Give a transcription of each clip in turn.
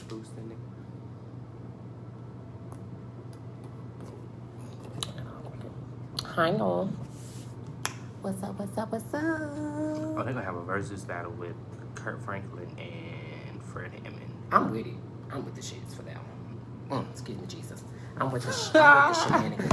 boosting it. Hang on. What's up? What's up? What's up? Oh, they're gonna have a versus battle with Kurt Franklin and Fred Hammond. I'm with it. I'm with the shits for that one. Excuse me, Jesus. I'm with the shenanigans.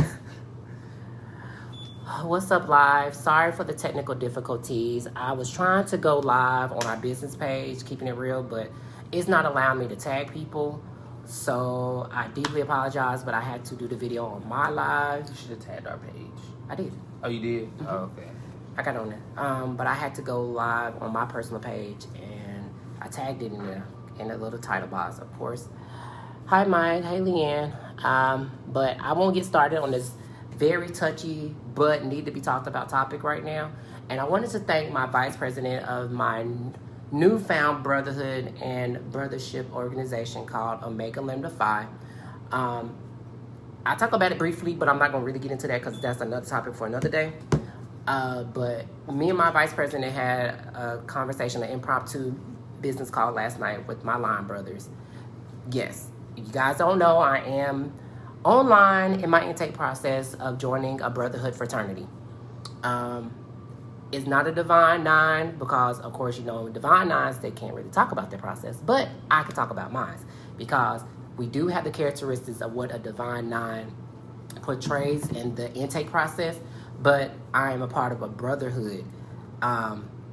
What's up, live? Sorry for the technical difficulties. I was trying to go live on our business page, Keeping It Real, but it's not allowing me to tag people. So I deeply apologize, but I had to do the video on my live. You should have tagged our page. I did. Oh, you did? Mm-hmm. Oh, okay. I got on there. But I had to go live on my personal page, and I tagged it in there in a little title box, of course. Hi, Mike. Hey, Leanne. But I won't get started on this very touchy but need to be talked about topic right now. And I wanted to thank my vice president of my newfound brotherhood and brothership organization called Omega Lambda Phi. I talk about it briefly, but I'm not going to really get into that because that's another topic for another day. But me and my vice president had a conversation, an impromptu business call last night with my line brothers. Yes, you guys don't know, I am online in my intake process of joining a brotherhood fraternity. It's not a Divine Nine because, of course, you know, Divine Nines, they can't really talk about their process, but I can talk about mine because we do have the characteristics of what a Divine Nine portrays in the intake process, but I am a part of a brotherhood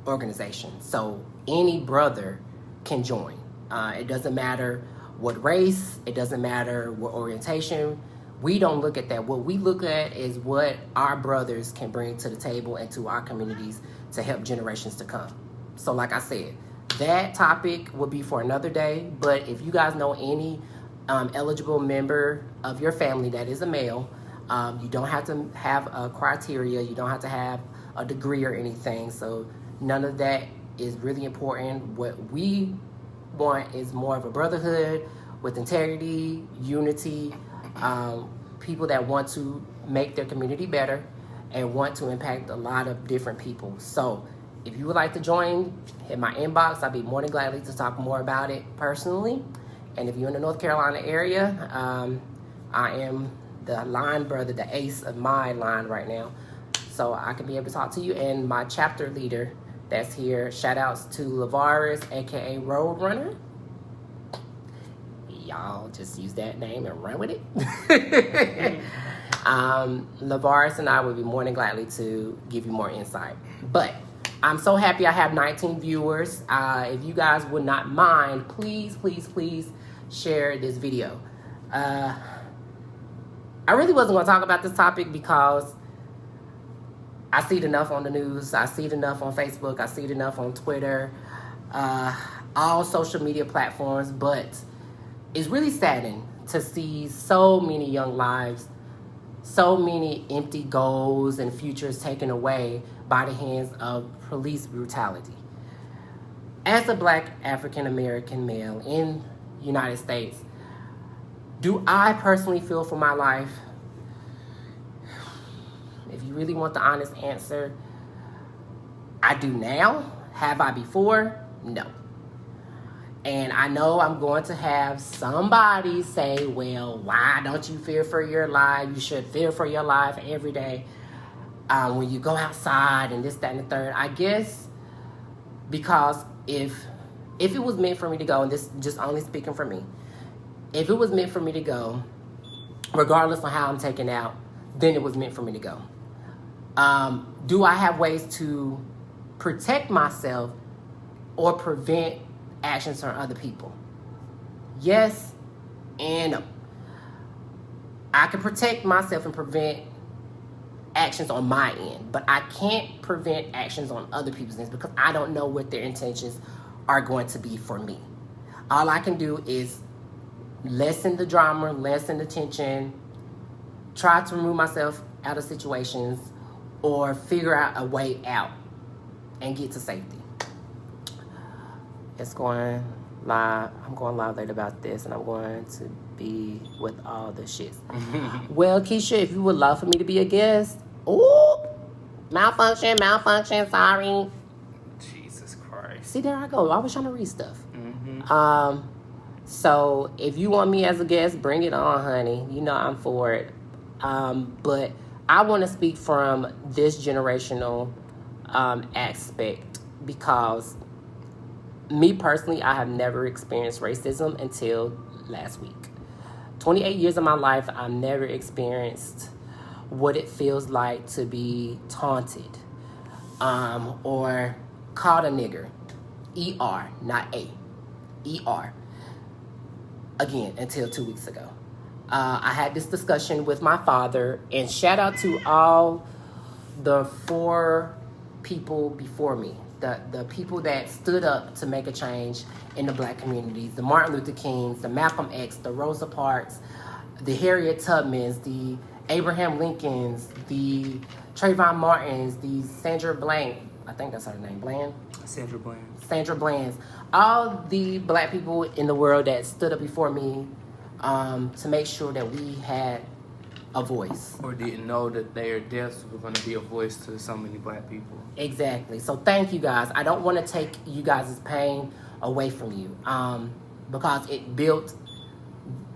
organization. So any brother can join. It doesn't matter what race, it doesn't matter what orientation. We don't look at that. What we look at is what our brothers can bring to the table and to our communities to help generations to come. So like I said, that topic will be for another day, but if you guys know any eligible member of your family that is a male, you don't have to have a criteria, you don't have to have a degree or anything, so none of that is really important. What we want is more of a brotherhood with integrity, unity, people that want to make their community better and want to impact a lot of different people. So if you would like to join, hit my inbox. I'd be more than gladly to talk more about it personally. And if you're in the North Carolina area, I am the line brother, the ace of my line right now. So I can be able to talk to you. And my chapter leader that's here, shout outs to Lavaris, aka Roadrunner. Y'all just use that name and run with it. Lavaris and I would be more than gladly to give you more insight. But I'm so happy I have 19 viewers. If you guys would not mind, please, please, please share this video. I really wasn't going to talk about this topic because I see it enough on the news. I see it enough on Facebook. I see it enough on Twitter, all social media platforms. But it's really saddening to see so many young lives, so many empty goals and futures taken away by the hands of police brutality. As a Black African American male in the United States, do I personally feel for my life? If you really want the honest answer, I do now. Have I before? No. And I know I'm going to have somebody say, well, why don't you fear for your life? You should fear for your life every day when you go outside and this, that, and the third. I guess because if it was meant for me to go, and this just only speaking for me, if it was meant for me to go, regardless of how I'm taken out, then it was meant for me to go. Do I have ways to protect myself or prevent actions from other people? Yes and no. I can protect myself and prevent actions on my end, but I can't prevent actions on other people's ends because I don't know what their intentions are going to be for me. All I can do is lessen the drama, lessen the tension, try to remove myself out of situations, or figure out a way out and get to safety. It's going live. I'm going live later about this, and I'm going to be with all the shits. Well, Keisha, if you would love for me to be a guest. Oh, malfunction, sorry. Jesus Christ. See, there I go. I was trying to read stuff. So if you want me as a guest, bring it on, honey. You know I'm for it. But I want to speak from this generational aspect because me personally, I have never experienced racism until last week. 28 years of my life, I've never experienced what it feels like to be taunted or called a nigger. ER, not A. ER. Again, until 2 weeks ago. I had this discussion with my father, and shout out to all the 4 people before me, the people that stood up to make a change in the black communities, the Martin Luther Kings, the Malcolm X, the Rosa Parks, the Harriet Tubmans, the Abraham Lincolns, the Trayvon Martins, the Sandra Bland, I think that's her name, Bland? Sandra Bland's. All the black people in the world that stood up before me to make sure that we had a voice. Or didn't know that their deaths were going to be a voice to so many black people. Exactly. So thank you guys. I don't want to take you guys' pain away from you because it built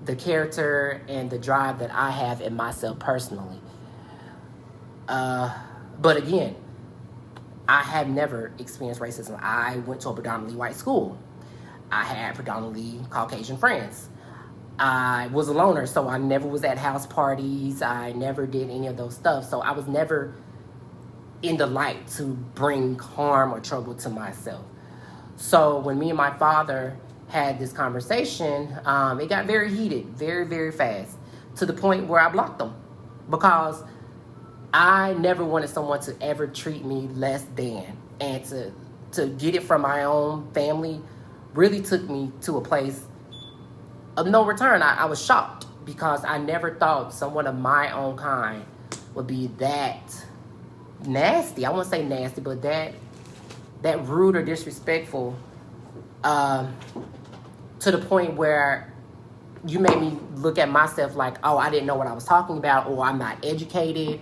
the character and the drive that I have in myself personally. But again, I have never experienced racism. I went to a predominantly white school. I had predominantly Caucasian friends. I was a loner, so I never was at house parties. I never did any of those stuff. So I was never in the light to bring harm or trouble to myself. So when me and my father had this conversation, it got very heated, very, very fast, to the point where I blocked them because I never wanted someone to ever treat me less than. And to get it from my own family really took me to a place of no return. I was shocked because I never thought someone of my own kind would be that nasty. I won't say nasty, but that rude or disrespectful to the point where you made me look at myself like, oh, I didn't know what I was talking about, or I'm not educated,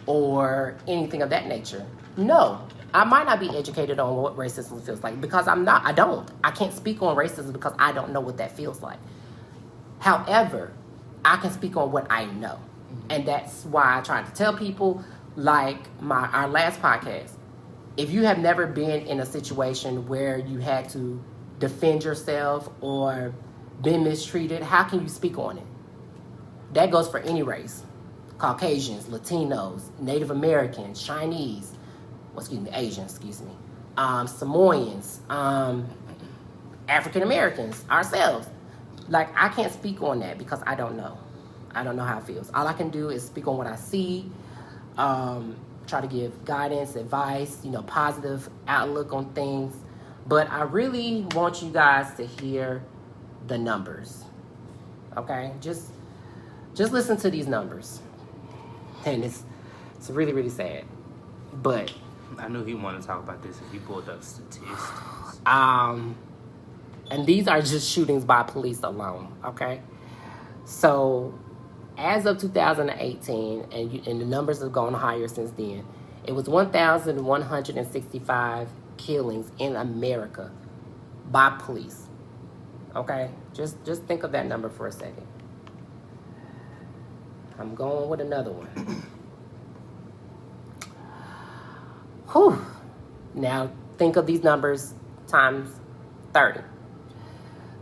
or anything of that nature. No, I might not be educated on what racism feels like because I'm not. I can't speak on racism because I don't know what that feels like. However, I can speak on what I know. And that's why I try to tell people, like our last podcast, if you have never been in a situation where you had to defend yourself or been mistreated, how can you speak on it? That goes for any race. Caucasians, Latinos, Native Americans, Chinese, Asians, Samoans, African Americans, ourselves. Like, I can't speak on that because I don't know. I don't know how it feels. All I can do is speak on what I see, try to give guidance, advice, positive outlook on things. But I really want you guys to hear the numbers, okay? Just listen to these numbers. And it's really, really sad. But I knew he wanted to talk about this if he pulled up statistics. And these are just shootings by police alone, okay? So as of 2018, and the numbers have gone higher since then, it was 1,165 killings in America by police, okay? Just think of that number for a second. I'm going with another one. Whew. Now, think of these numbers times 30.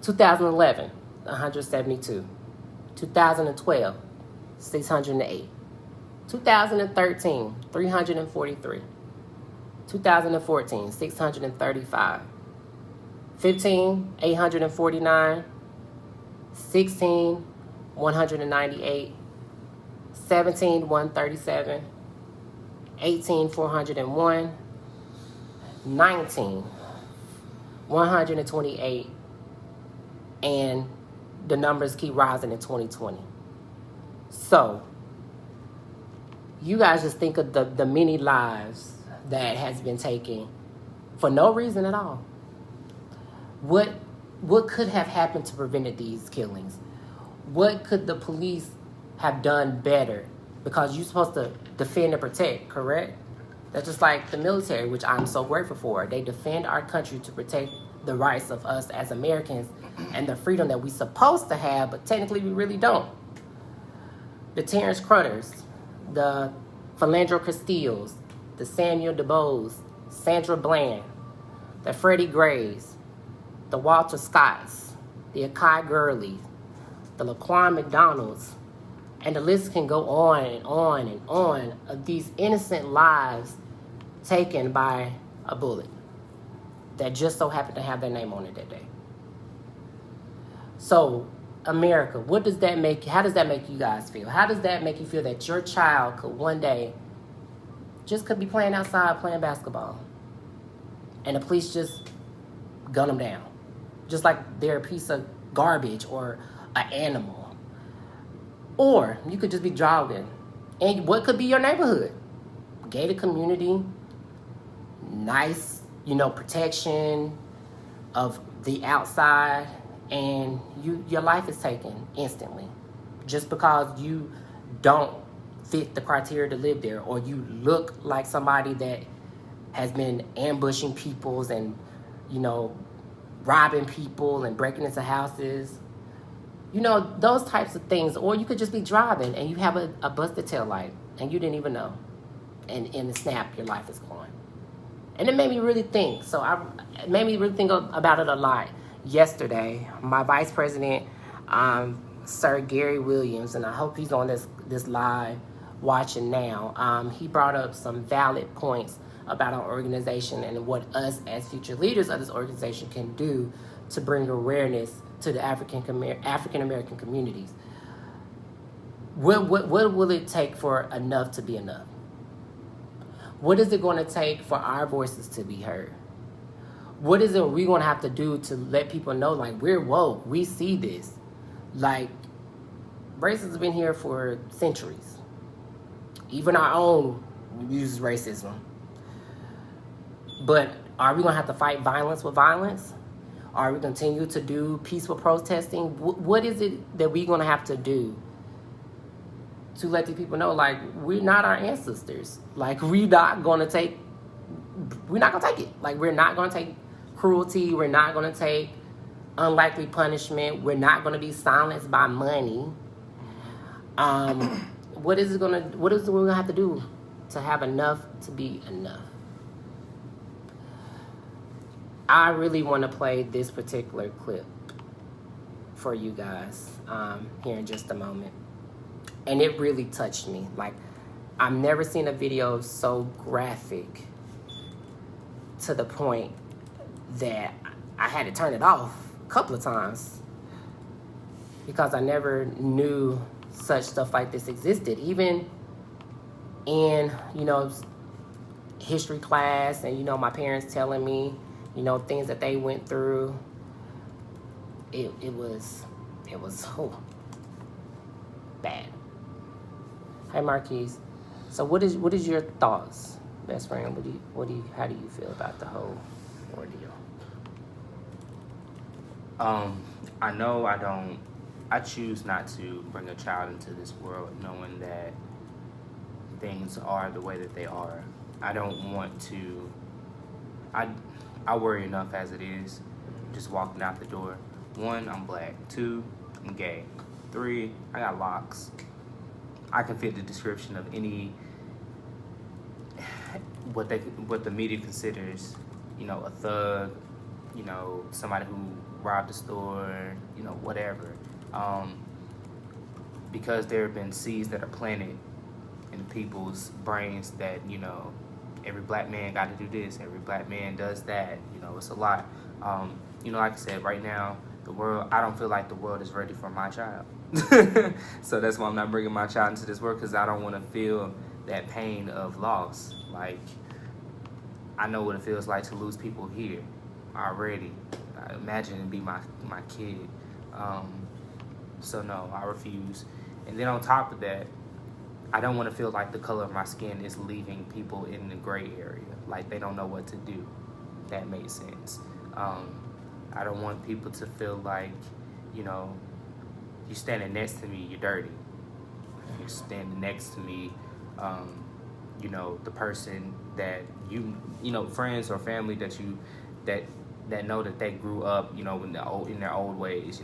2011, 172. 2012, 608. 2013, 343. 2014, 635. 15, 849. 16, 198. 17, 137. 18, 401. 19, 128. And the numbers keep rising in 2020. So, you guys just think of the many lives that has been taken for no reason at all. What could have happened to prevent these killings? What could the police have done better? Because you're supposed to defend and protect, correct? That's just like the military, which I'm so grateful for. They defend our country to protect the rights of us as Americans and the freedom that we're supposed to have, but technically we really don't. The Terrence Cruthers, the Philandro Castillos, the Samuel DeBose, Sandra Bland, the Freddie Grays, the Walter Scotts, the Akai Gurleys, the Laquan McDonalds, and the list can go on and on and on of these innocent lives taken by a bullet that just so happened to have their name on it that day. So, America, what does that make? How does that make you guys feel? How does that make you feel that your child could one day just could be playing outside, playing basketball, and the police just gun them down, just like they're a piece of garbage or an animal? Or you could just be jogging, and what could be your neighborhood? Gated community, nice, protection of the outside, and your life is taken instantly just because you don't fit the criteria to live there, or you look like somebody that has been ambushing peoples and robbing people and breaking into houses, those types of things. Or you could just be driving and you have a busted tail light and you didn't even know, and in a snap your life is gone. And it made me really think. It made me really think about it a lot. Yesterday, my vice president, Sir Gary Williams, and I hope he's on this live watching now, he brought up some valid points about our organization and what us as future leaders of this organization can do to bring awareness to the African American communities. What will it take for enough to be enough? What is it going to take for our voices to be heard? What is it we're going to have to do to let people know, like, we're woke, we see this? Like, racism has been here for centuries. Even our own uses racism. But are we going to have to fight violence with violence? Are we continue to do peaceful protesting? What is it that we're going to have to do to let the people know, like, we're not our ancestors? Like, we're not going to take it. Like, we're not going to take cruelty. We're not going to take unlikely punishment. We're not going to be silenced by money. What is we going to have to do to have enough to be enough? I really want to play this particular clip for you guys here in just a moment. And it really touched me. Like, I've never seen a video so graphic to the point that I had to turn it off a couple of times because I never knew such stuff like this existed. Even in, history class and, my parents telling me, things that they went through, it was bad. Hey, Marquise. So what is your thoughts, best friend? How do you feel about the whole ordeal? I choose not to bring a child into this world knowing that things are the way that they are. I don't want to, I worry enough as it is, just walking out the door. 1, I'm black. 2, I'm gay. 3, I got locks. I can fit the description of any, what the media considers, a thug, somebody who robbed a store, whatever. Because there have been seeds that are planted in people's brains that, every black man got to do this, every black man does that, it's a lot. Like I said, right now, I don't feel like the world is ready for my child. So that's why I'm not bringing my child into this world, because I don't want to feel that pain of loss. Like, I know what it feels like to lose people here already. Imagine it be my kid. So no, I refuse. And then on top of that, I don't want to feel like the color of my skin is leaving people in the gray area. Like, they don't know what to do. That makes sense. I don't want people to feel like, you're standing next to me, you're dirty. You're standing next to me, the person that friends or family that that know that they grew up, in their old ways.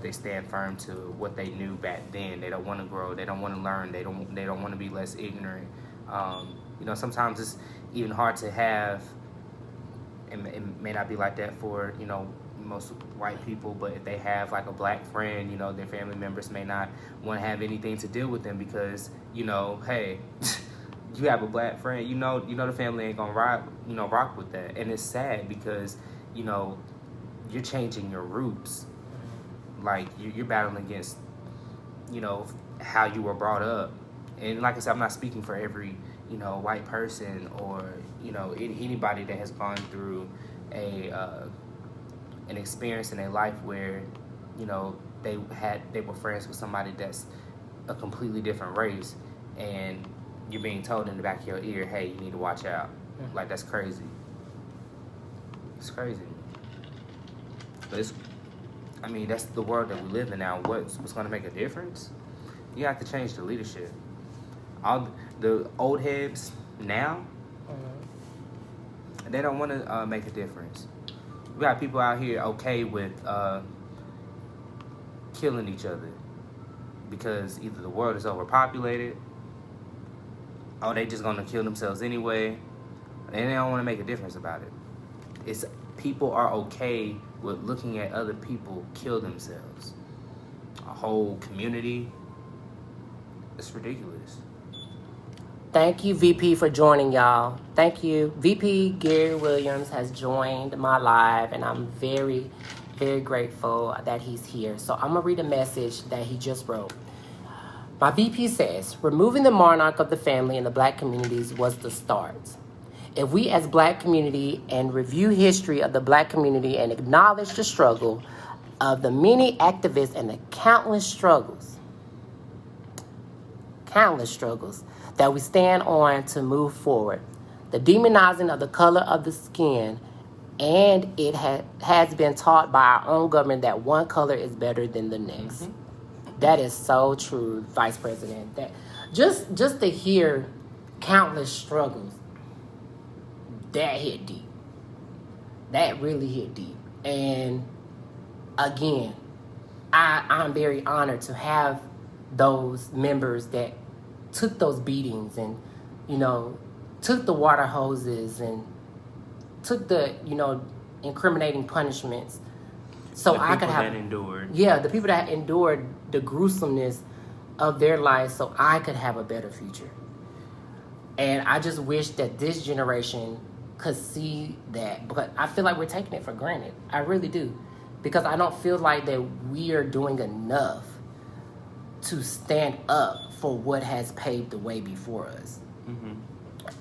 They stand firm to what they knew back then. They don't want to grow. They don't want to learn. They don't want to be less ignorant. Sometimes it's even hard to have. It may not be like that for most white people, but if they have like a black friend, their family members may not want to have anything to do with them because hey. You have a black friend, the family ain't gonna rock with that. And it's sad because, you're changing your roots. Like, you're battling against, how you were brought up. And like I said, I'm not speaking for every, white person or, anybody that has gone through an experience in their life where, they were friends with somebody that's a completely different race. And you're being told in the back of your ear, hey, you need to watch out. Like, that's crazy. It's crazy. But that's the world that we live in now. What's going to make a difference? You have to change the leadership. All the old heads now, they don't want to make a difference. We got people out here okay with killing each other because either the world is overpopulated, or they just gonna kill themselves anyway, and they don't want to make a difference about it. It's people are okay with looking at other people kill themselves. A whole community. It's ridiculous. Thank you, VP, for joining, y'all. Thank you. VP Gary Williams has joined my live, and I'm very, very grateful that he's here. So I'm gonna read a message that he just wrote. My VP says, removing the monarch of the family in the black communities was the start. If we as black community and review history of the black community and acknowledge the struggle of the many activists and the countless struggles that we stand on to move forward, the demonizing of the color of the skin, and it has been taught by our own government that one color is better than the next. Mm-hmm. That is so true, Vice President. That just to hear countless struggles, that hit deep. That really hit deep. And again, I'm very honored to have those members that took those beatings and, took the water hoses and took the, incriminating punishments. So I could have the people that endured the gruesomeness of their lives so I could have a better future. And I just wish that this generation could see that, because I feel like we're taking it for granted. I really do. Because I don't feel like that we are doing enough to stand up for what has paved the way before us. Mm-hmm.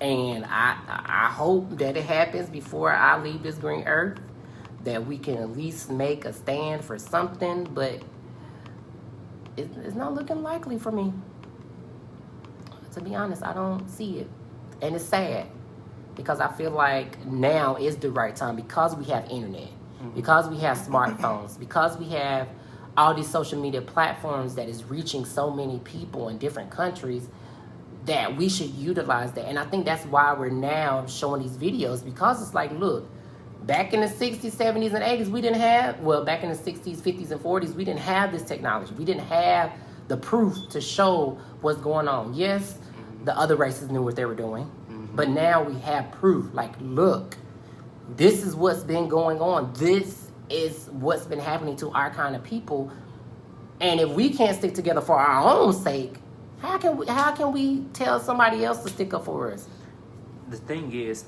And I hope that it happens before I leave this green earth, that we can at least make a stand for something, but it's not looking likely for me. To be honest, I don't see it. And it's sad, because I feel like now is the right time, because we have internet, because we have smartphones, because we have all these social media platforms that is reaching so many people in different countries, that we should utilize that. And I think that's why we're now showing these videos, because it's like, look, back in the 60s, 70s, and 80s, we didn't have, back in the 60s, 50s, and 40s, we didn't have this technology. We didn't have the proof to show what's going on. Yes, the other races knew what they were doing, but now we have proof. Like, look, this is what's been going on. This is what's been happening to our kind of people. And if we can't stick together for our own sake, how can we tell somebody else to stick up for us? The thing is,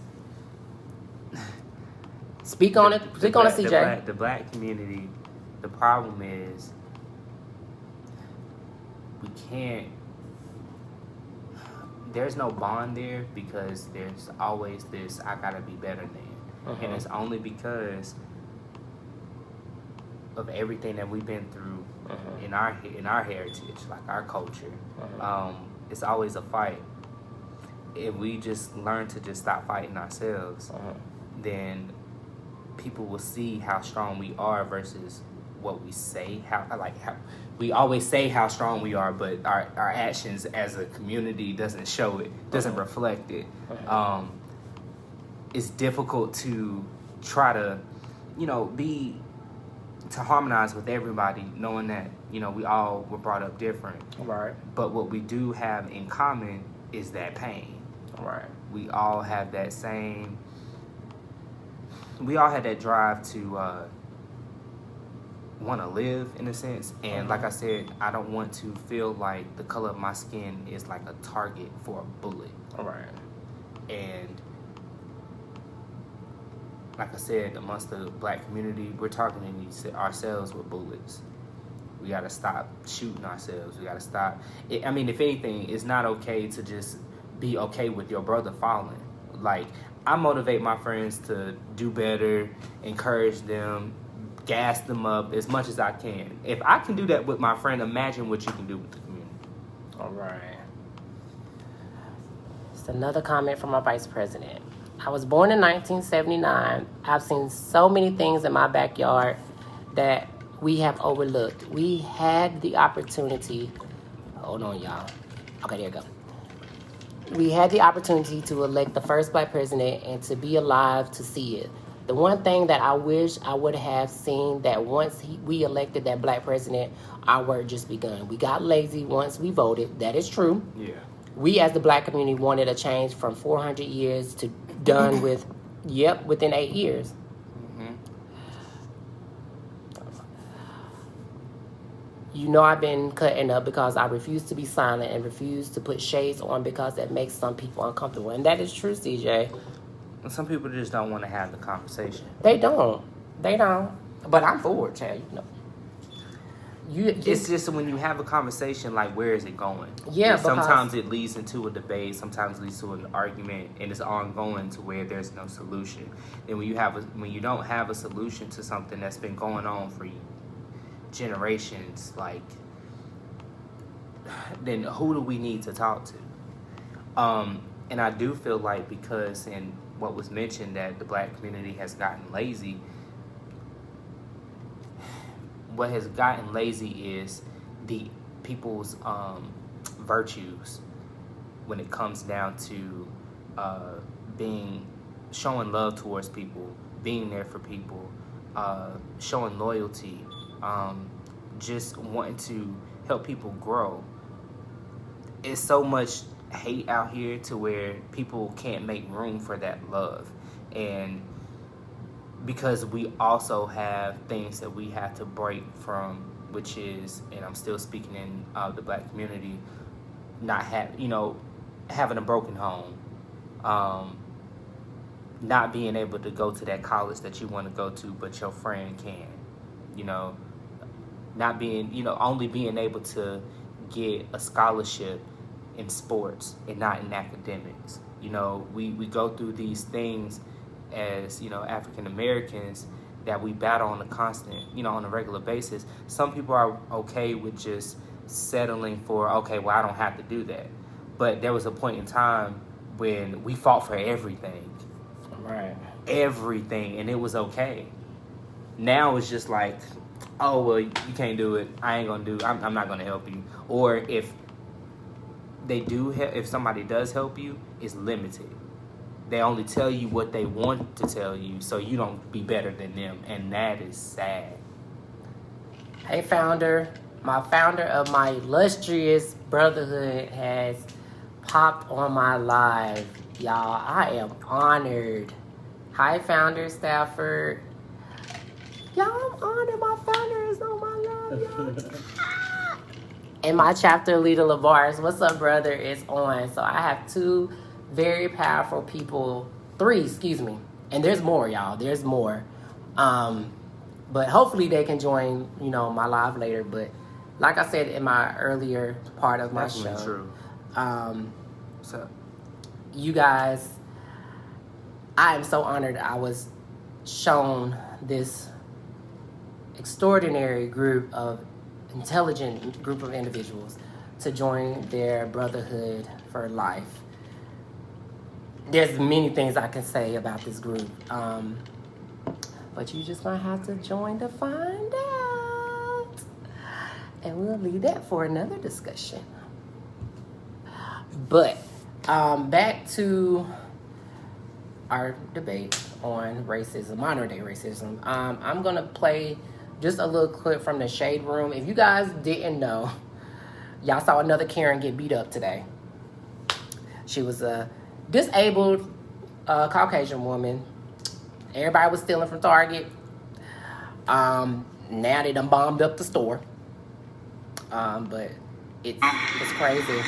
Speak on it, CJ. The black community, the problem is we can't, there's no bond there, because there's always this, I gotta be better than. And it's only because of everything that we've been through in our heritage, like our culture. It's always a fight. If we just learn to just stop fighting ourselves, then people will see how strong we are versus what we say. How we always say how strong we are, but our actions as a community doesn't show it, doesn't reflect it. It's difficult to try to be to harmonize with everybody, knowing that, we all were brought up different. Right. But what we do have in common is that pain. Right. We all have that drive to want to live, in a sense. And like I said, I don't want to feel like the color of my skin is like a target for a bullet. Right. And like I said, amongst the black community, we're targeting ourselves with bullets. We got to stop shooting ourselves. We got to stop. If anything, it's not okay to just be okay with your brother falling. Like, I motivate my friends to do better, encourage them, gas them up as much as I can. If I can do that with my friend, imagine what you can do with the community. All right. It's another comment from our vice president. I was born in 1979. I've seen so many things in my backyard that we have overlooked. We had the opportunity. Hold on, y'all. Okay, there you go. We had the opportunity to elect the first black president and to be alive to see it. The one thing that I wish I would have seen, that once we elected that black president, our work just begun. We got lazy once we voted. That is true. Yeah. We as the black community wanted a change from 400 years to done with, within 8 years. Mm-hmm. I've been cutting up because I refuse to be silent and refuse to put shades on because that makes some people uncomfortable. And that is true, CJ. And some people just don't want to have the conversation. They don't. But I'm for it, Chad. It's just when you have a conversation, like, where is it going? Yeah, sometimes it leads into a debate. Sometimes it leads to an argument, and it's ongoing to where there's no solution. And when you don't have a solution to something that's been going on for generations, like, then who do we need to talk to? And I do feel like, because in what was mentioned, that the black community has gotten lazy. What has gotten lazy is the people's virtues when it comes down to showing love towards people, being there for people, showing loyalty, just wanting to help people grow. It's so much hate out here to where people can't make room for that love. And because we also have things that we have to break from, which is, and I'm still speaking in the black community, having a broken home, not being able to go to that college that you want to go to, but your friend can, not being, only being able to get a scholarship in sports and not in academics. We go through these things as, African Americans, that we battle on a constant, on a regular basis. Some people are okay with just settling for, okay, well, I don't have to do that. But there was a point in time when we fought for everything. Right. Everything, and it was okay. Now it's just like, oh, well, you can't do it. I'm not going to help you. Or if somebody does help you, it's limited. They only tell you what they want to tell you, so you don't be better than them, and that is sad. Hey, founder. My founder of my illustrious brotherhood has popped on my live. Y'all, I am honored. Hi, founder Stafford. Y'all, I'm honored. My founder is on my live, y'all. And my chapter leader, Lavaris, what's up, brother, is on. So I have two very powerful people, three, and there's more, y'all. There's more, but hopefully they can join, my live later. But like I said in my earlier part of my show, true. So you guys, I am so honored. I was shown this extraordinary intelligent group of individuals to join their brotherhood for life. There's many things I can say about this group, but you just gonna have to join to find out, and we'll leave that for another discussion. But back to our debate on racism, modern day racism. I'm gonna play just a little clip from the Shade Room. If you guys didn't know, y'all saw another Karen get beat up today. She was a disabled Caucasian woman. Everybody was stealing from Target. Now they done bombed up the store. But it's crazy.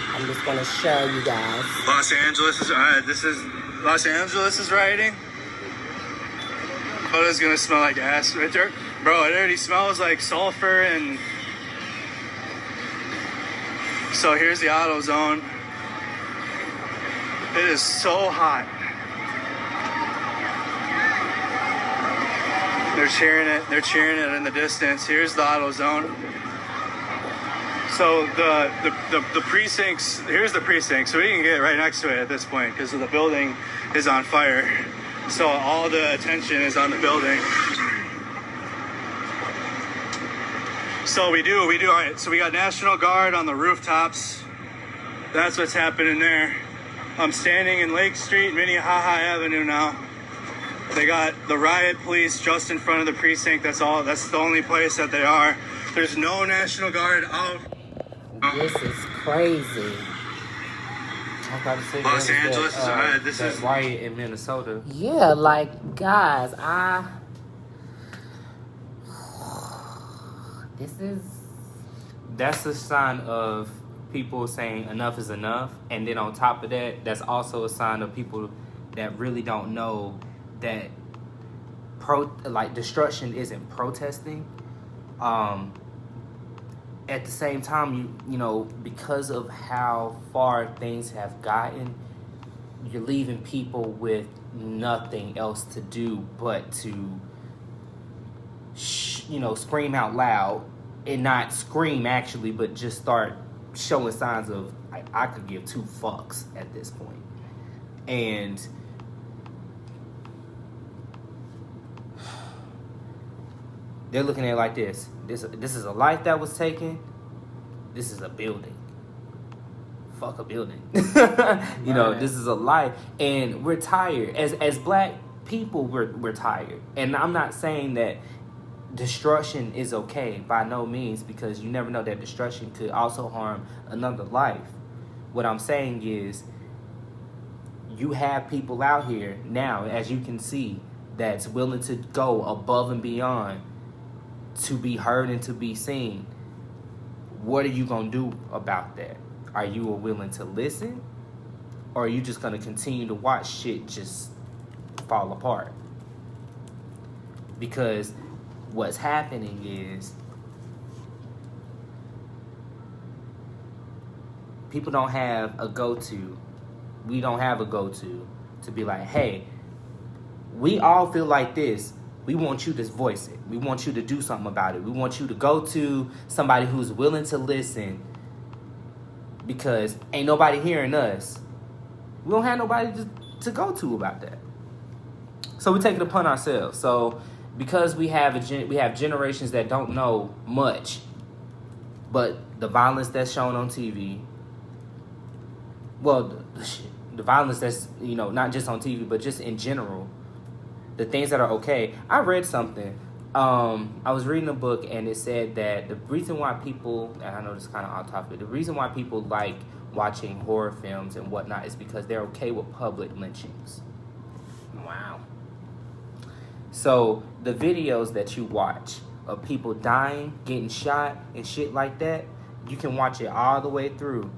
I'm just gonna show you guys. Los Angeles is this is Los Angeles is rioting. Photo's gonna smell like ass right there, bro. It already smells like sulfur and. So here's the auto zone. It is so hot. They're cheering it. They're cheering it in the distance. Here's the auto zone. So the precincts. Here's the precinct. So we can get right next to it at this point because the building is on fire. So all the attention is on the building. So we do. All right. So we got National Guard on the rooftops. That's what's happening there. I'm standing in Lake Street, Minnehaha Avenue now. They got the riot police just in front of the precinct. That's all. That's the only place that they are. There's no National Guard out. This is crazy. I'm about to say Los Angeles this is riot in Minnesota. Yeah, like guys, That's a sign of people saying enough is enough, and then on top of that, that's also a sign of people that really don't know that destruction isn't protesting. At the same time, you know, because of how far things have gotten, you're leaving people with nothing else to do but to, scream out loud, and not scream actually, but just start showing signs of I could give two fucks at this point. And they're looking at it like this. This is a life that was taken. This is a building. Fuck a building. You know, this is a life. And we're tired. As black people, we're tired. And I'm not saying that destruction is okay by no means, because you never know that destruction could also harm another life. What I'm saying is you have people out here now, as you can see, that's willing to go above and beyond to be heard and to be seen. What are you going to do about that? Are you willing to listen? Or are you just going to continue to watch shit just fall apart? Because what's happening is people don't have a go-to. We don't have a go-to to be like, hey, we all feel like this. We want you to voice it. We want you to do something about it. We want you to go to somebody who's willing to listen, because ain't nobody hearing us. We don't have nobody to go to about that. So we take it upon ourselves. So because we have generations that don't know much, but the violence that's shown on TV, well, the violence that's, not just on TV, but just in general, the things that are okay. I read something. I was reading a book, and it said that the reason why people, and I know this is kind of off topic, the reason why people like watching horror films and whatnot is because they're okay with public lynchings. Wow. So the videos that you watch of people dying, getting shot, and shit like that, you can watch it all the way through.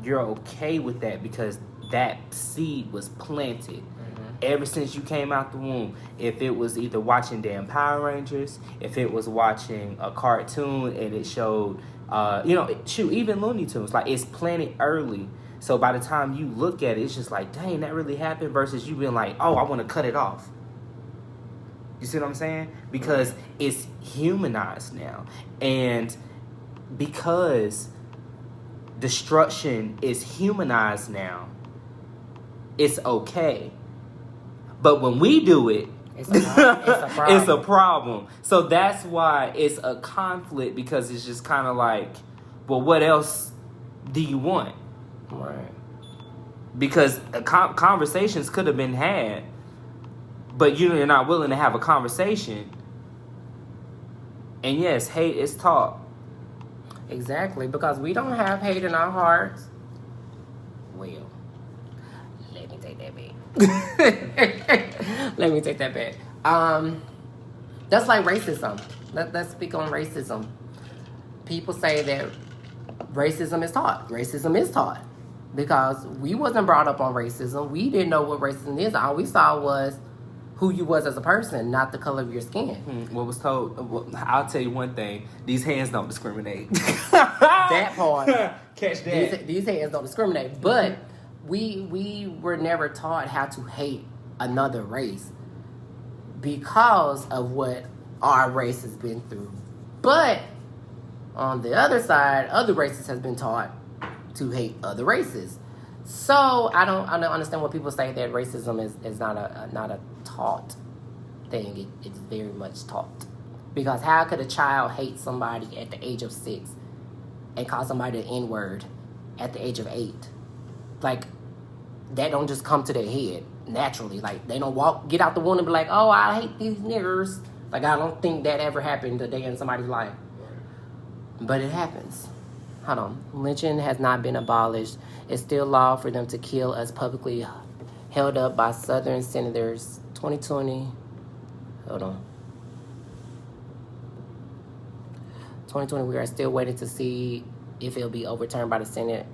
You're okay with that because that seed was planted. Ever since you came out the womb. If it was either watching damn Power Rangers, if it was watching a cartoon and it showed, even Looney Tunes, like it's planted early. So by the time you look at it, it's just like, dang, that really happened, versus you being like, oh, I want to cut it off. You see what I'm saying? Because it's humanized now. And because destruction is humanized now, it's okay. But when we do it, it's a problem. So that's why it's a conflict, because it's just kind of like, well, what else do you want? Right. Because conversations could have been had but you're not willing to have a conversation. And yes, hate is taught. Exactly, because we don't have hate in our hearts. Well, let me take that back. Let me take that back. That's like racism. Let's speak on racism. People say that racism is taught. Racism is taught. Because we wasn't brought up on racism. We didn't know what racism is. All we saw was who you was as a person, not the color of your skin. What was told, I'll tell you one thing. These hands don't discriminate. That part. Catch that. These hands don't discriminate. But we were never taught how to hate another race because of what our race has been through. But on the other side, other races has been taught to hate other races. So I don't understand when people say that racism is not a taught thing. It's very much taught. Because how could a child hate somebody at the age of 6 and call somebody an N-word at the age of 8? Like, that don't just come to their head naturally. Like, they don't get out the womb and be like, oh, I hate these niggers. Like, I don't think that ever happened a day in somebody's life. But it happens. Hold on. Lynching has not been abolished. It's still law for them to kill us publicly, held up by Southern senators. 2020. Hold on. 2020, we are still waiting to see if it'll be overturned by the Senate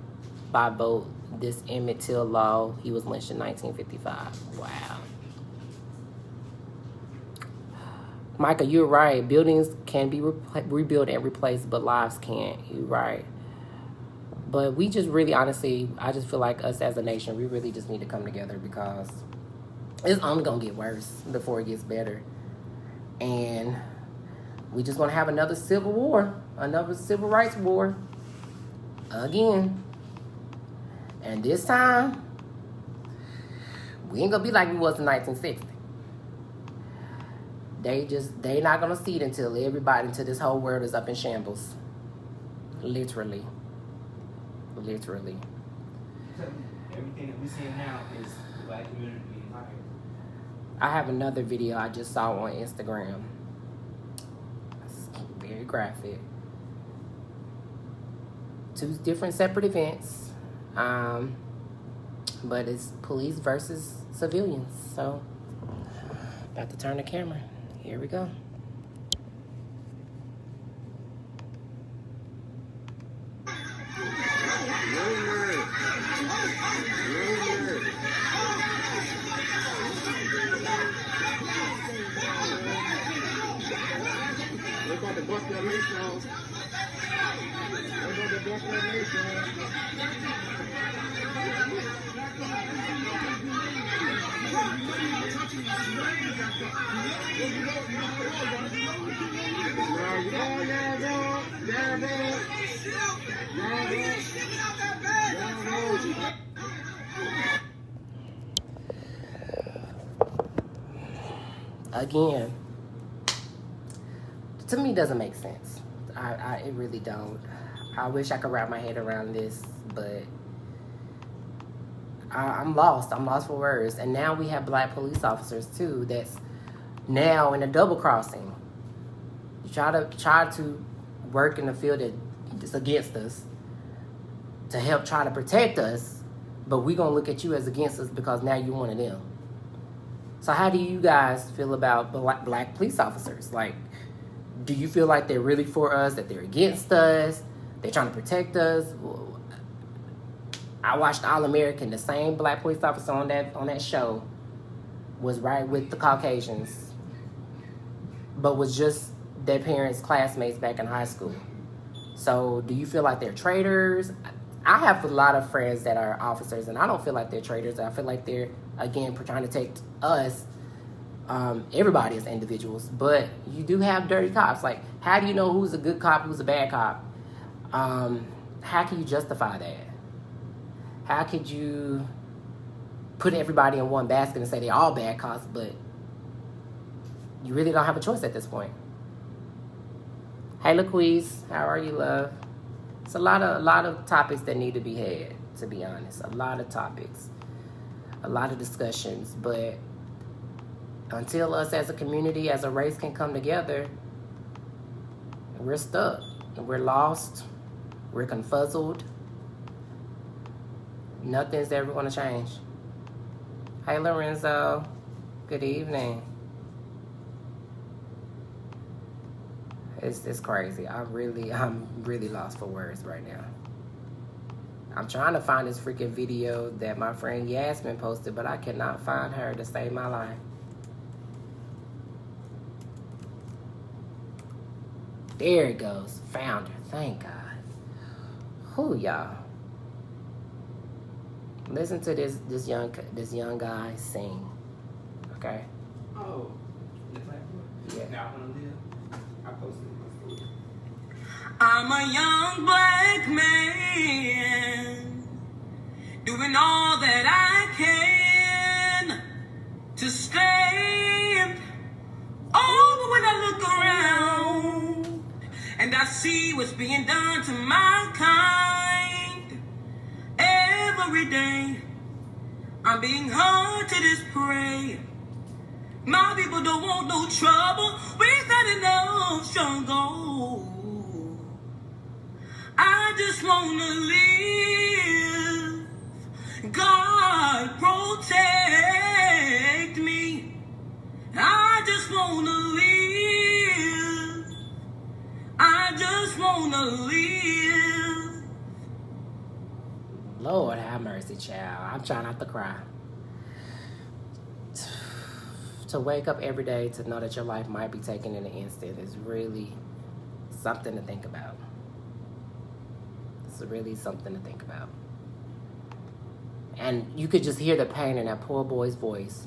by vote. This Emmett Till law, he was lynched in 1955. Wow. Micah, you're right. Buildings can be rebuilt and replaced, but lives can't. You're right. But we just really, honestly, I just feel like us as a nation, we really just need to come together because it's only going to get worse before it gets better. And we just want to have another civil war, another civil rights war again. And this time, we ain't going to be like we was in 1960. They not going to see it until this whole world is up in shambles. Literally. Everything that we see now is the black community being hired. I have another video I just saw on Instagram. It's very graphic. 2 different separate events. But it's police versus civilians. So, about to turn the camera. Here we go. Again, to me, doesn't make sense. It really don't. I wish I could wrap my head around this, but I'm lost. I'm lost for words. And now we have black police officers too. That's now in a double crossing. You try to work in the field that's against us to help try to protect us, but we gonna look at you as against us because now you're one of them. So how do you guys feel about black police officers? Like, do you feel like they're really for us, that they're against us, they're trying to protect us? I watched All American. The same black police officer on that show was right with the Caucasians, but was just their parents' classmates back in high school. So do you feel like they're traitors? I have a lot of friends that are officers, and I don't feel like they're traitors. I feel like they're, again, trying to take us, everybody as individuals. But you do have dirty cops. Like, how do you know who's a good cop, who's a bad cop? How can you justify that? How could you put everybody in one basket and say they're all bad cops, but you really don't have a choice at this point? Hey, LaQuise, how are you, love? It's a lot of topics that need to be had, to be honest. A lot of topics, a lot of discussions, but until us as a community, as a race can come together, we're stuck. We're lost. We're confuzzled. Nothing's ever going to change. Hey, Lorenzo. Good evening. It's crazy. I'm really lost for words right now. I'm trying to find this freaking video that my friend Yasmin posted, but I cannot find her to save my life. There it goes. Found her. Thank God. Who, y'all? Listen to this young guy sing. Okay? Oh. Yeah. Now I want to live. I posted it. I'm a young black man doing all that I can to stay. Oh, but when I look around and I see what's being done to my kind every day, I'm being hard to this prey. My people don't want no trouble. We've had enough struggle. I just wanna live. God protect me. I just wanna live. I just wanna live. Lord have mercy, child. I'm trying not to cry. To wake up every day to know that your life might be taken in an instant is really something to think about. It's really something to think about. And you could just hear the pain in that poor boy's voice.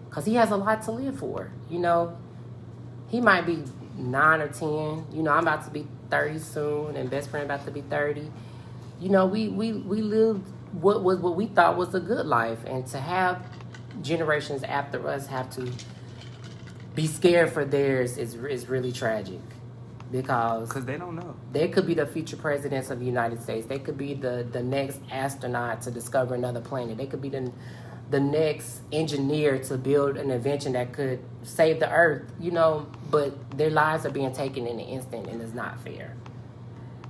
Because he has a lot to live for. You know, he might be 9 or 10. You know, I'm about to be 30 soon, and best friend about to be 30. You know, we lived what we thought was a good life. And to have generations after us have to be scared for theirs is really tragic, because they don't know. They could be the future presidents of the United States. They could be the next astronaut to discover another planet. They could be the next engineer to build an invention that could save the earth, you know, but their lives are being taken in an instant, and it's not fair.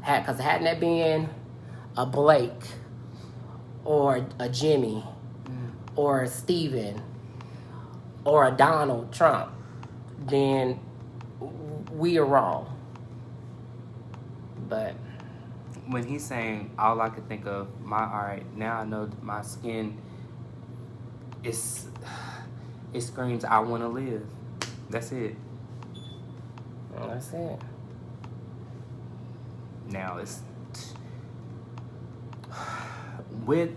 Because hadn't that been a Blake or a Jimmy or a Steven or a Donald Trump, then we are wrong. But when he's saying, all I could think of, now I know my skin, it screams, I want to live. That's it. That's it. Now it's with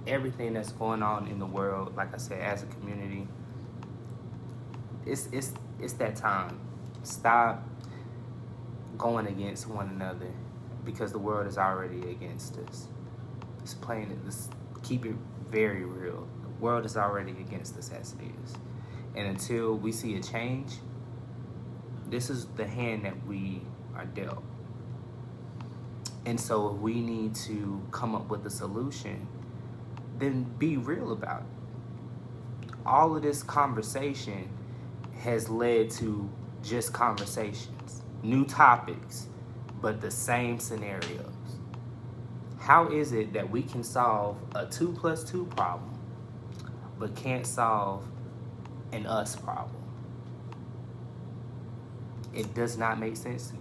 everything that's going on in the world, like I said, as a community, it's that time. Stop going against one another, because the world is already against us. It's plain. Let's keep it very real. The world is already against us as it is, and until we see a change, this is the hand that we are dealt. And so if we need to come up with a solution, then be real about it. All of this conversation has led to just conversations, new topics, but the same scenarios. How is it that we can solve a 2 + 2 problem, but can't solve an us problem? It does not make sense to me.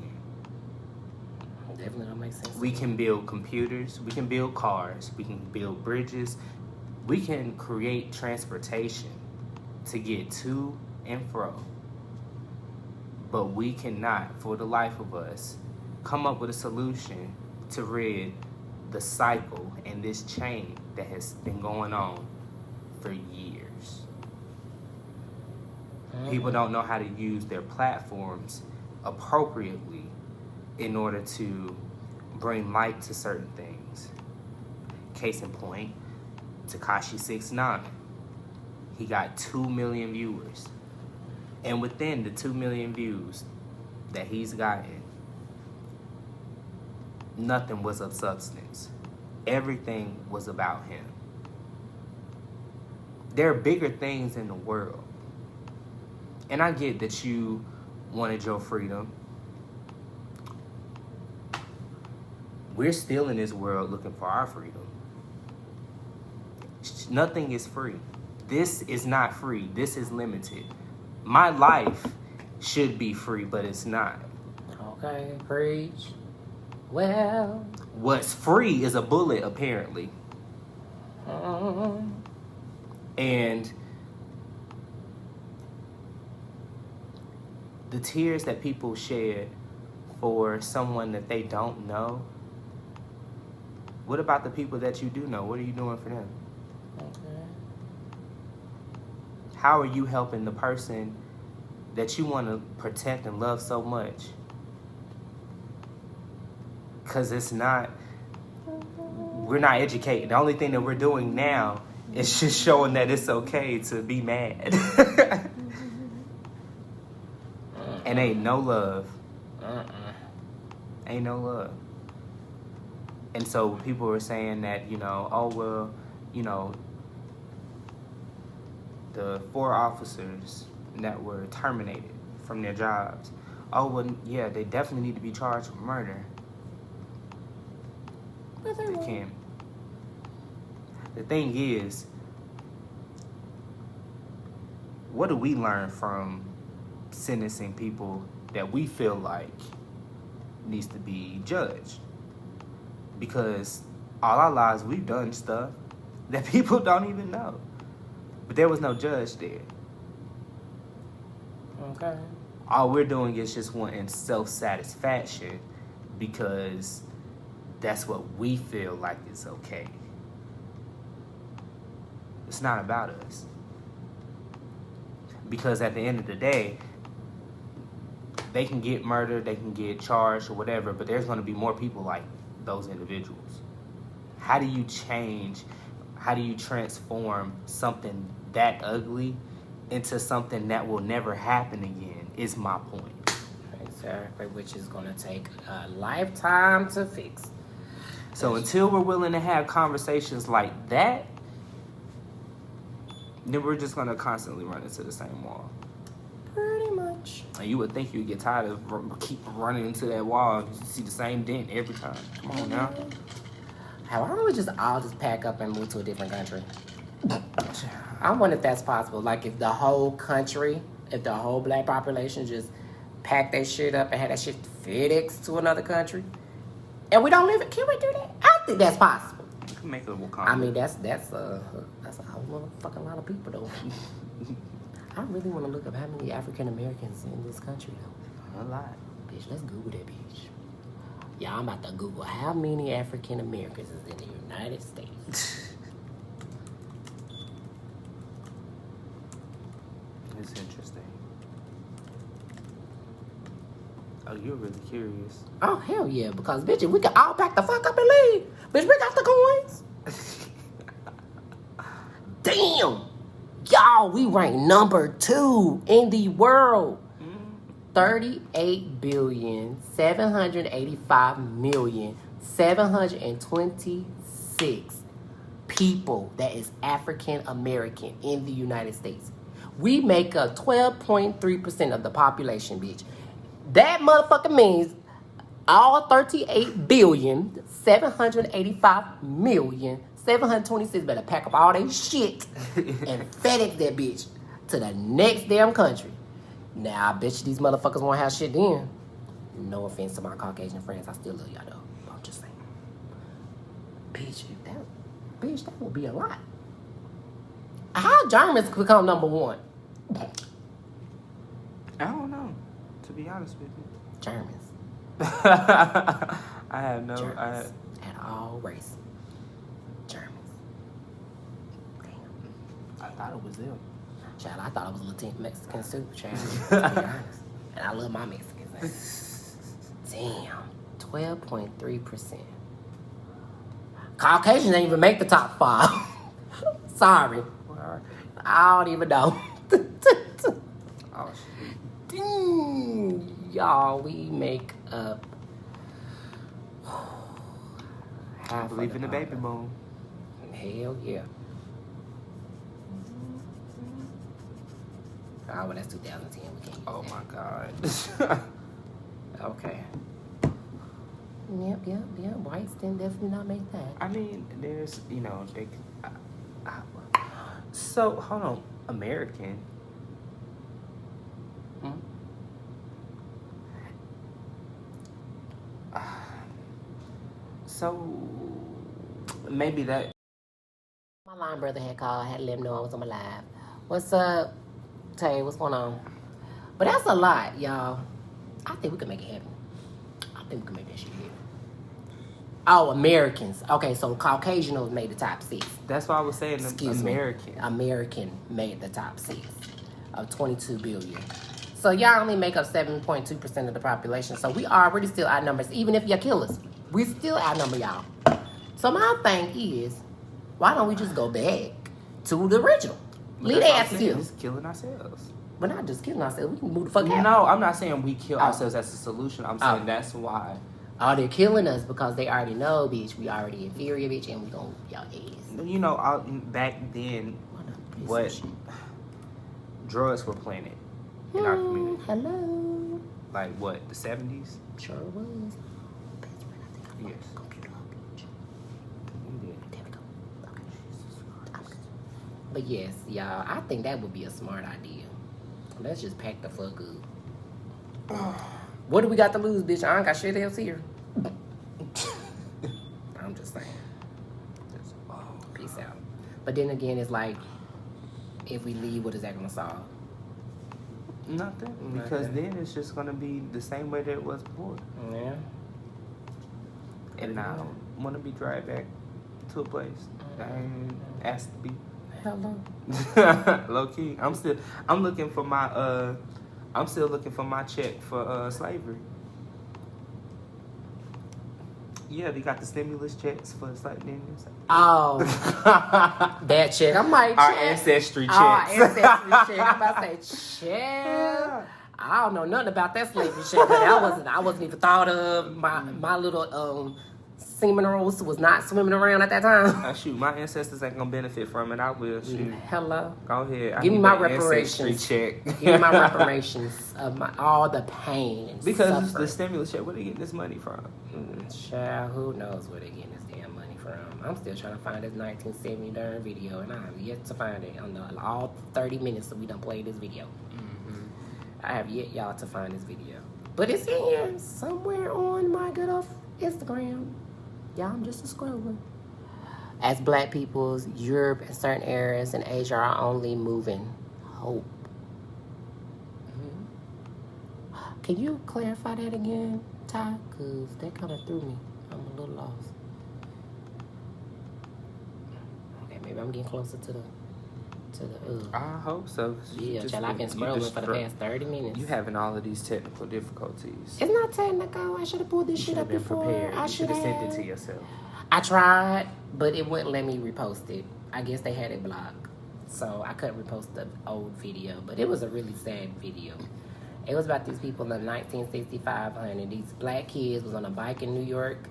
Definitely don't make sense. We can build computers, we can build cars, we can build bridges, we can create transportation to get to and fro. But we cannot, for the life of us, come up with a solution to rid the cycle and this chain that has been going on for years. People don't know how to use their platforms appropriately in order to bring light to certain things. Case in point, Tekashi 6ix9ine. He got 2 million viewers. And within the 2 million views that he's gotten, nothing was of substance. Everything was about him. There are bigger things in the world And I get that you wanted your freedom. We're still in this world looking for our freedom. Nothing is free. This is not free. This is limited. My life should be free, but it's not. Okay, preach. Well, What's free is a bullet, apparently. And the tears that people shed for someone that they don't know, what about the people that you do know? What are you doing for them? okay. How are you helping the person that you want to protect and love so much? Because we're not educated. The only thing that we're doing now is just showing that it's okay to be mad. And ain't no love. Ain't no love. And so people were saying that, oh, well, the 4 officers that were terminated from their jobs, oh, well, yeah, they definitely need to be charged with murder. They can. The thing is, what do we learn from sentencing people that we feel like needs to be judged? Because all our lives we've done stuff that people don't even know. But there was no judge there. Okay. All we're doing is just wanting self-satisfaction because that's what we feel like is okay. It's not about us. Because at the end of the day, they can get murdered, they can get charged or whatever, but there's going to be more people like those individuals. How do you change, how do you transform something that ugly into something that will never happen again is my point. Exactly, which is going to take a lifetime to fix. So until we're willing to have conversations like that, then we're just going to constantly run into the same wall. Pretty much. And you would think you'd get tired of keep running into that wall and you see the same dent every time. Come on now. Why don't we just all just pack up and move to a different country? I wonder if that's possible. Like if the whole country, if the whole black population just pack that shit up and have that shit FedEx to another country, and we don't live it. Can we do that? I think that's possible. You can make it a Wakanda. I mean, that's a whole motherfucking lot of people though. I really want to look up how many African Americans in this country though. A lot. Bitch, let's Google that bitch. Yeah, I'm about to Google how many African Americans is in the United States. It's interesting. Oh, you're really curious. Oh, hell yeah, because, bitch, if we can all pack the fuck up and leave, bitch, we got the coins. Damn. Y'all, we rank number 2 in the world. 38,785,726 people that is African American in the United States. We make up 12.3% of the population, bitch. That motherfucker means all 38,785,726 better pack up all their shit and FedEx that bitch to the next damn country. Now, I bet you these motherfuckers won't have shit then. No offense to my Caucasian friends. I still love y'all, though. I'm just saying. Bitch, that would be a lot. How Germans become number 1? I don't know, to be honest with you. Germans. I have no... Germans. At all race. Germans. Damn. I thought it was them. Child, I thought it was Latin Mexican soup, child. To be honest. And I love my Mexicans. Damn. 12.3%. Caucasians didn't even make the top 5. Sorry. I don't even know. Oh, shit. Y'all, we make up I believe in the baby boom. Hell yeah. Oh, well, that's 2010. We can't use Oh that. my God. Okay. Yep. Whites didn't definitely not make that. I mean, there's, you know, they. So hold on, American. Hmm? So maybe that. My line brother had called, had to let him know I was on my live. What's up, Tay? What's going on? But that's a lot, y'all. I think we can make it happen. I think we can make that shit happen. Oh, Americans. Okay, so Caucasians made the top 6. That's why I was saying Excuse American. me. American made the top 6 of 22 billion. So y'all only make up 7.2% of the population. So we already still outnumbered. Even if you kill us, we still outnumber y'all. So my thing is, why don't we just go back to the original? Leave the asses here. Just killing ourselves. We're not just killing ourselves. We can move the fuck out. No, I'm not saying we kill ourselves as a solution. I'm saying Oh. that's why. Oh, they're killing us because they already know, bitch, we already inferior, bitch, and we gon' y'all ass. You know, back then, what drugs were planted in our community. Hello. Like what, the 70s? Sure was. Yes. Computer up, bitch. Yeah. There we go. Okay. But yes, y'all, I think that would be a smart idea. Let's just pack the fuck up. What do we got to lose, bitch? I ain't got shit else here. I'm just saying. Peace out. But then again, it's like, if we leave, what is that gonna solve? Nothing. Because then it's just gonna be the same way that it was before. Yeah. And now I want to be dragged back to a place I ain't asked to be. Hello. Low key, I'm still looking for my check for slavery. Yeah, they got the stimulus checks for slavery. Oh, that check. I'm like, Our check. ancestry checks. Our ancestry check. I'm about to say, check. I don't know nothing about that slavery check. But I wasn't even thought of. My little semen rolls was not swimming around at that time. Shoot, my ancestors ain't gonna benefit from it. I will. Shoot. Hello. Go ahead. Give me need my that reparations. ancestry check. Give me my reparations of all the pain and Because suffering. the stimulus check, where they getting this money from? Child, who knows where they getting this damn money from? I'm still trying to find this 1970 darn video, and I have yet to find it on all 30 minutes that we done played this video. I have yet y'all to find this video, but it's in here somewhere on my good old Instagram. Y'all, I'm just a scroller. As black peoples, Europe and certain areas in Asia are only moving hope. Can you clarify that again, Ty? Because they're coming through me. I'm a little lost. Okay, maybe I'm getting closer to the I hope so. Yeah, child, I've been scrolling for the past 30 minutes. You having all of these technical difficulties. It's not technical. I should have pulled this You shit should up have been before. prepared. I You should have sent it have. to yourself. I tried, but it wouldn't let me repost it. I guess they had it blocked. So I couldn't repost the old video. But it was a really sad video. It was about these people in 1965, honey. These black kids was on a bike in New York.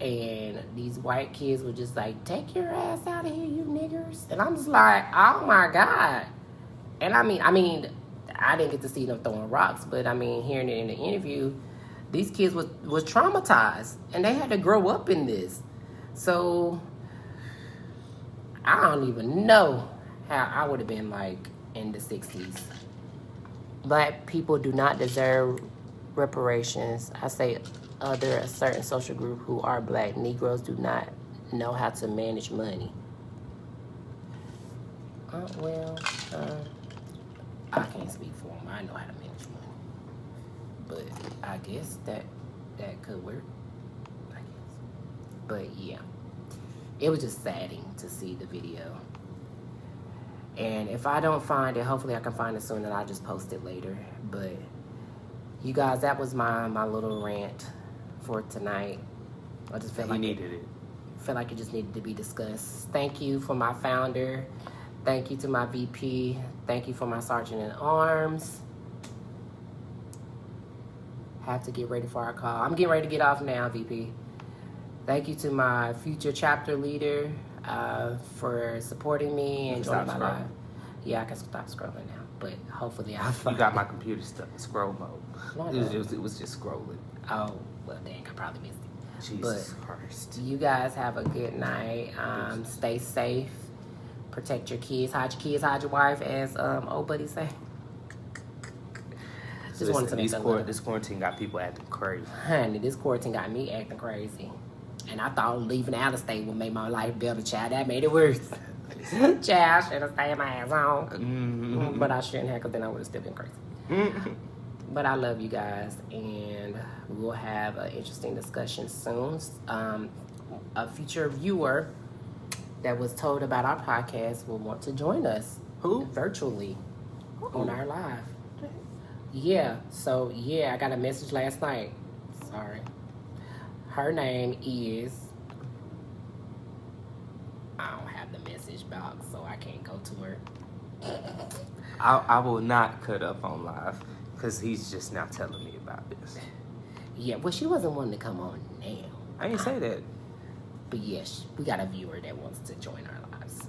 And these white kids were just like, take your ass out of here, you niggers. And I'm just like, oh my God. And I mean, I didn't get to see them throwing rocks, but I mean, hearing it in the interview, these kids was traumatized. And they had to grow up in this. So, I don't even know how I would have been like in the 60s. Black people do not deserve reparations. I say a certain social group who are black. Negroes do not know how to manage money. I can't speak for them. I know how to manage money. But I guess that could work. I guess. But yeah. It was just saddening to see the video. And if I don't find it, hopefully I can find it soon and I'll just post it later. But you guys, that was my little rant for tonight. I just felt like needed it. Felt like it just needed to be discussed. Thank you for my founder. Thank you to my VP. Thank you for my sergeant in arms. Have to get ready for our call. I'm getting ready to get off now, VP. Thank you to my future chapter leader for supporting me and joining my life. Yeah, I can stop scrolling now. but hopefully I'll You find got it. my computer stuck in scroll mode. No, It was just scrolling. Oh, well, dang, I probably missed it. Jesus Christ. You guys have a good night. Stay safe. Protect your kids. Hide your wife, as old buddy say. Just wanted to make This quarantine got people acting crazy. Honey, this quarantine got me acting crazy. And I thought leaving out of state would make my life better, child. That made it worse. Child, I should have stayed my ass home. Mm-hmm. But I shouldn't have, because then I would have still been crazy. But I love you guys, and we'll have an interesting discussion soon. A future viewer that was told about our podcast will want to join us. Who? Virtually on our live. Yeah, so yeah, I got a message last night. Sorry. Her name is, I don't have the message box, so I can't go to her. I will not cut up on live because he's just now telling me about this. Yeah, well, she wasn't wanting to come on now. I didn't say that. But yes, we got a viewer that wants to join our lives.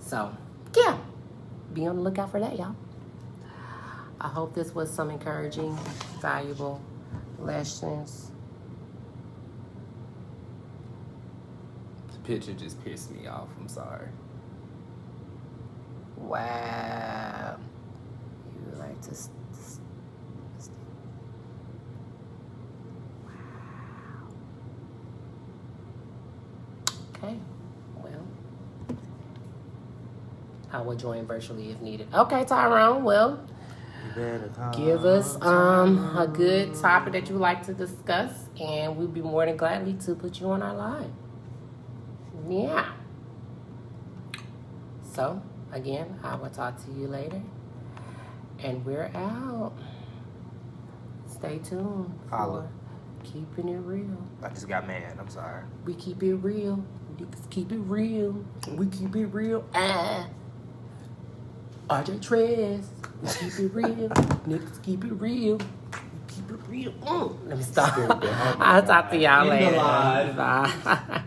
So, yeah, be on the lookout for that, y'all. I hope this was some encouraging, valuable lessons. The picture just pissed me off. I'm sorry. Wow. You would like to... Okay, well, I will join virtually if needed. Okay, Tyrone, well, give us a good topic that you would like to discuss, and we'd be more than gladly to put you on our line. Yeah. So, again, I will talk to you later, and we're out. Stay tuned Holla. for Keeping It Real. I just got mad. I'm sorry. We keep it real. Niggas keep it real. We keep it real. RJ Trez. We keep it real. Niggas keep it real. We keep it real. Let me stop. I'll talk to y'all later. Bye.